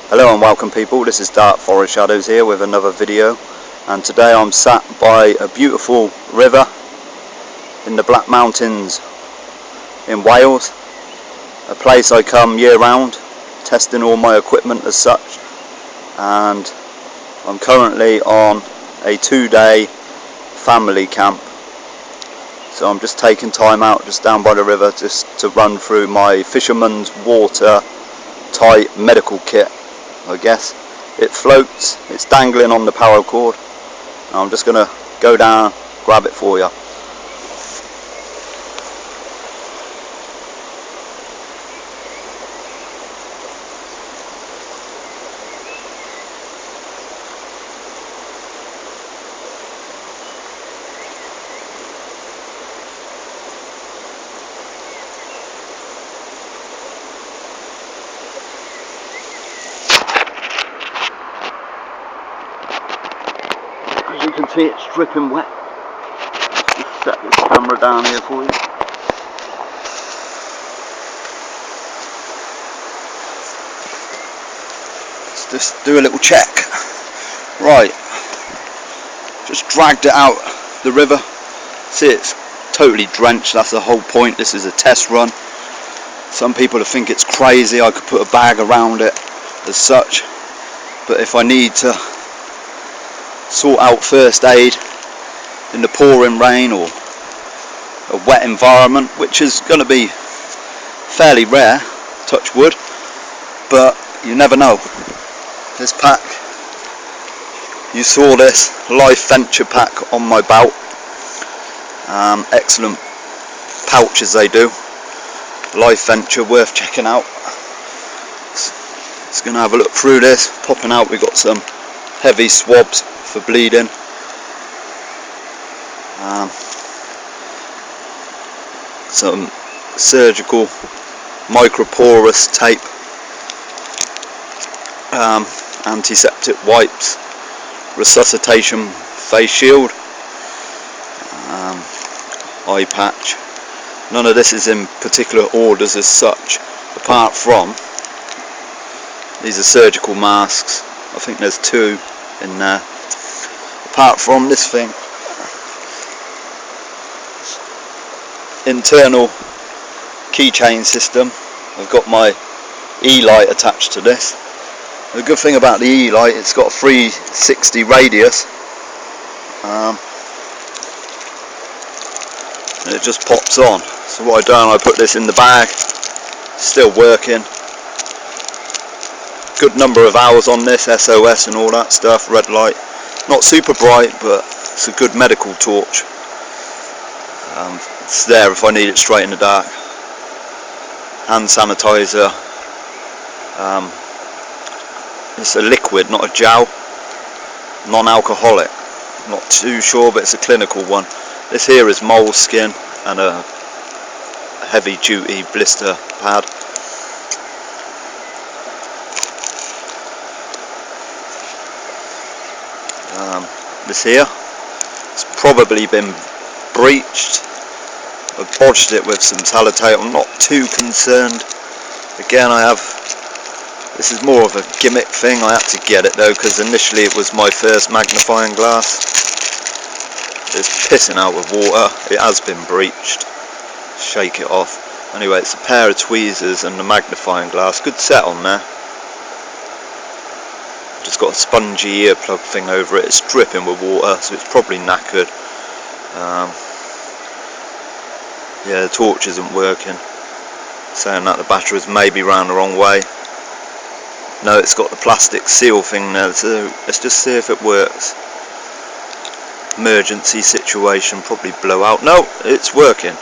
Hello and welcome people, this is Dark Forest Shadows here with another video, and today I'm sat by a beautiful river in the Black Mountains in Wales, a place I come year round testing all my equipment as such, and I'm currently on a 2-day family camp, so I'm just taking time out just down by the river just to run through my fisherman's water tight medical kit. I guess it floats, it's dangling on the paracord. I'm just gonna go down, grab it for you. As you can see, it's dripping wet. Just set this camera down here for you. Let's just do a little check. Right, just dragged it out the river. See, it's totally drenched. That's the whole point. This is a test run. Some people think it's crazy. I could put a bag around it as such, but if I need to sort out first aid in the pouring rain or a wet environment, which is going to be fairly rare, touch wood, but you never know. This pack, you saw this Life Venture pack on my belt. Excellent pouches they do. Life Venture, worth checking out. Just going to have a look through this. Popping out, we've got some heavy swabs for bleeding. Some surgical microporous tape, antiseptic wipes, resuscitation face shield, eye patch. None of this is in particular orders as such, apart from these are surgical masks. I think there's 2 in there. Apart from this thing, internal keychain system. I've got my E-light attached to this. The good thing about the E-light, it's got a 360 radius, and it just pops on. So what I've done, I put this in the bag, still working. Good number of hours on this, SOS and all that stuff, red light. Not super bright, but it's a good medical torch. It's there if I need it straight in the dark. Hand sanitizer. It's a liquid, not a gel. Non-alcoholic. Not too sure, but it's a clinical one. This here is moleskin and a heavy duty blister pad. This here, it's probably been breached. I bodged it with some sellotape. I'm not too concerned. Again, this is more of a gimmick thing. I had to get it though, because initially it was my first magnifying glass. It's pissing out with water. It has been breached. Shake it off. Anyway, it's a pair of tweezers and the magnifying glass. Good set on there. Just got a spongy earplug thing over it. It's dripping with water, so it's probably knackered. Yeah, the torch isn't working. Saying that the batteries may be round the wrong way. No, it's got the plastic seal thing there, so let's just see if it works. Emergency situation, probably blow out. No, it's working.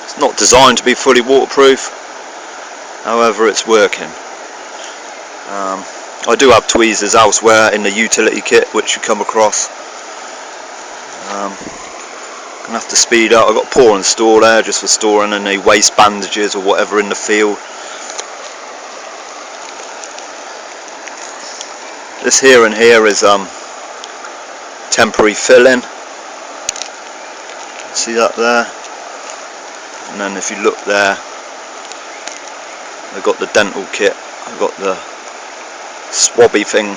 It's not designed to be fully waterproof, however it's working. I do have tweezers elsewhere in the utility kit which you come across. Gonna have to speed up. I've got a pour and store there just for storing any waste bandages or whatever in the field. This here and here is temporary filling. See that there? And then if you look there, I've got the dental kit. I've got the swabby thing,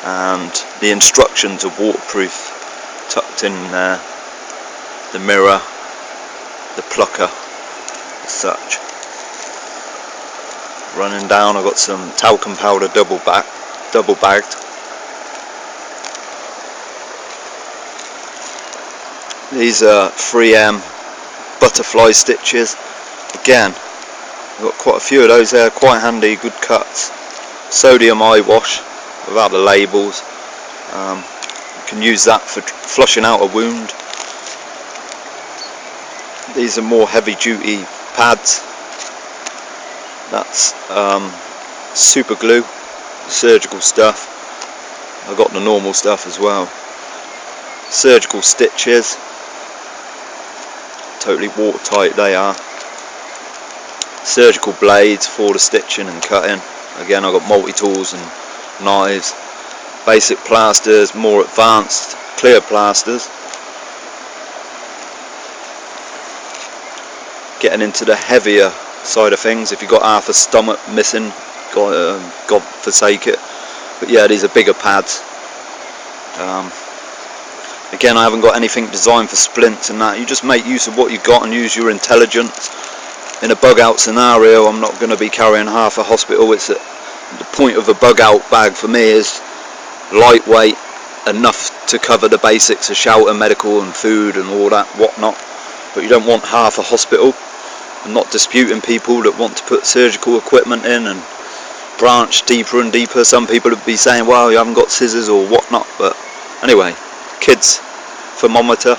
and the instructions are waterproof, tucked in there, the mirror, the plucker as such. Running down, I've got some talcum powder double bagged. These are 3M butterfly stitches. Again, I've got quite a few of those there, quite handy, good cuts. Sodium eye wash without the labels. You can use that for flushing out a wound. These are more heavy duty pads. That's super glue, surgical stuff. I've got the normal stuff as well. Surgical stitches, totally watertight they are. Surgical blades for the stitching and cutting. Again, I've got multi-tools and knives. Basic plasters, more advanced clear plasters. Getting into the heavier side of things, if you've got half a stomach missing, God forsake it. But yeah, these are bigger pads. Again, I haven't got anything designed for splints and that. You just make use of what you've got and use your intelligence. In a bug out scenario, I'm not going to be carrying half a hospital. The point of a bug out bag for me is lightweight, enough to cover the basics of shelter, medical and food and all that whatnot. But you don't want half a hospital. I'm not disputing people that want to put surgical equipment in and branch deeper and deeper. Some people would be saying, well, you haven't got scissors or whatnot. But anyway, kids thermometer,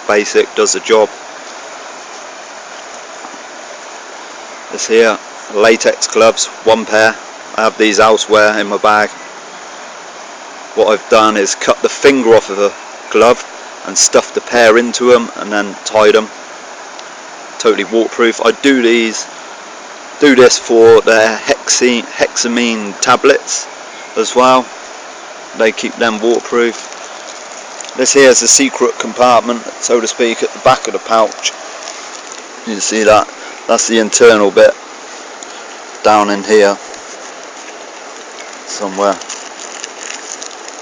basic, does the job. This here, latex gloves, one pair. I have these elsewhere in my bag. What I've done is cut the finger off of a glove and stuffed the pair into them and then tied them. Totally waterproof. I do this for their hexamine tablets as well. They keep them waterproof. This here is a secret compartment, so to speak, at the back of the pouch. You can see that. That's the internal bit down in here somewhere.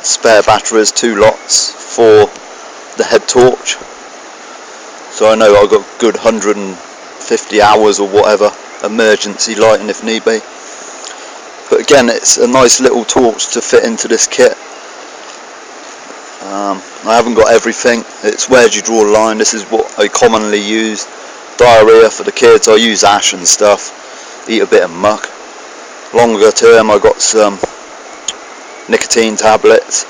Spare batteries, 2 lots for the head torch. So I know I've got a good 150 hours or whatever emergency lighting if need be. But again, it's a nice little torch to fit into this kit. I haven't got everything. It's where do you draw a line. This is what I commonly use. Diarrhea for the kids, I use ash and stuff. Eat a bit of muck. Longer term, I got some nicotine tablets.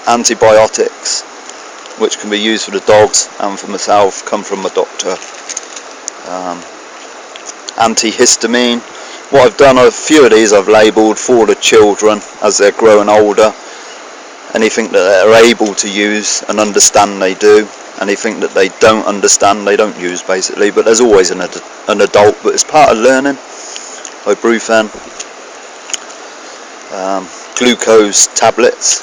Antibiotics, which can be used for the dogs and for myself, come from my doctor. Antihistamine. What I've done, a few of these I've labelled for the children as they're growing older. Anything that they're able to use and understand, they do. Anything that they don't understand, they don't use, basically. But there's always an adult, but it's part of learning. Ibuprofen, glucose tablets.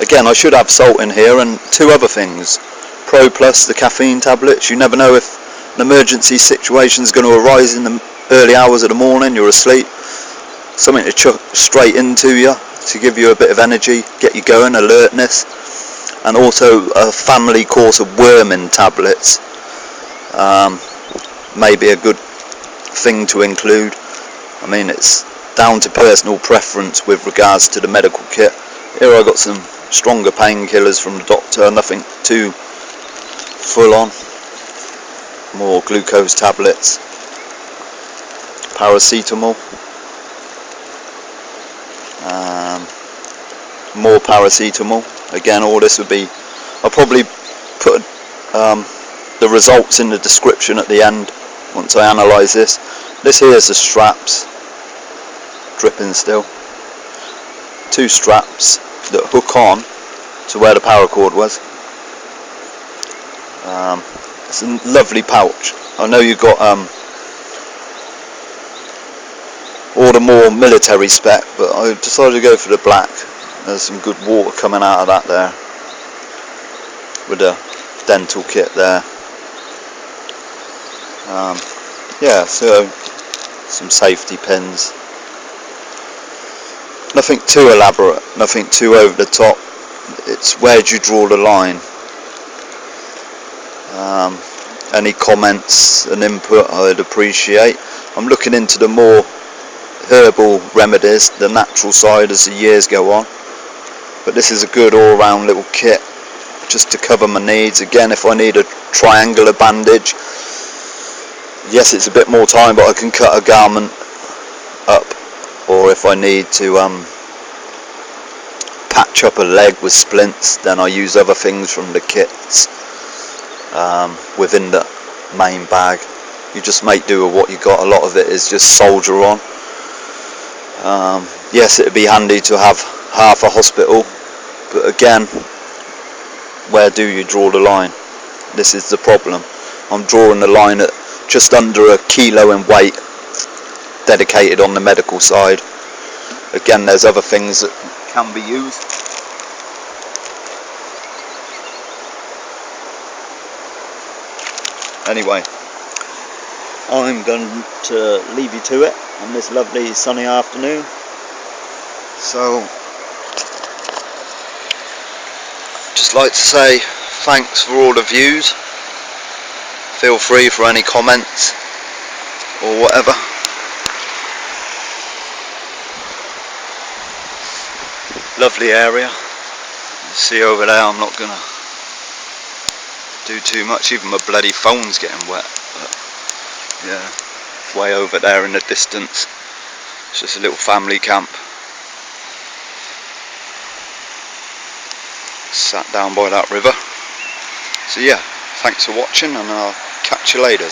Again, I should have salt in here, and 2 other things. Pro Plus, the caffeine tablets. You never know if an emergency situation is going to arise in the early hours of the morning, you're asleep. Something to chuck straight into you to give you a bit of energy, get you going, alertness. And also a family course of worming tablets. Maybe a good thing to include. I mean, it's down to personal preference with regards to the medical kit. Here I got some stronger painkillers from the doctor, nothing too full on. More glucose tablets, paracetamol, more paracetamol. Again, all this would be, I'll probably put the results in the description at the end once I analyse this. This here is the straps, dripping still. 2 straps that hook on to where the paracord was. It's a lovely pouch. I know you've got all the more military spec, but I decided to go for the black. There's some good water coming out of that there, with the dental kit there. Yeah, so some safety pins. Nothing too elaborate, nothing too over the top. It's where do you draw the line. Any comments and input I'd appreciate. I'm looking into the more herbal remedies, the natural side, as the years go on, but this is a good all-round little kit just to cover my needs. Again, if I need a triangular bandage, yes, it's a bit more time, but I can cut a garment up, or if I need to patch up a leg with splints, then I use other things from the kits within the main bag. You just make do with what you got. A lot of it is just soldier on. Yes, it'd be handy to have half a hospital, but again, where do you draw the line? This is the problem. I'm drawing the line at just under a kilo in weight dedicated on the medical side. Again, there's other things that can be used. Anyway, I'm going to leave you to it on this lovely sunny afternoon. So, just like to say thanks for all the views. Feel free for any comments or whatever. Lovely area. See over there, I'm not gonna do too much, even my bloody phone's getting wet, but yeah, way over there in the distance, it's just a little family camp. Sat down by that river. So yeah, thanks for watching, and I'll catch you later.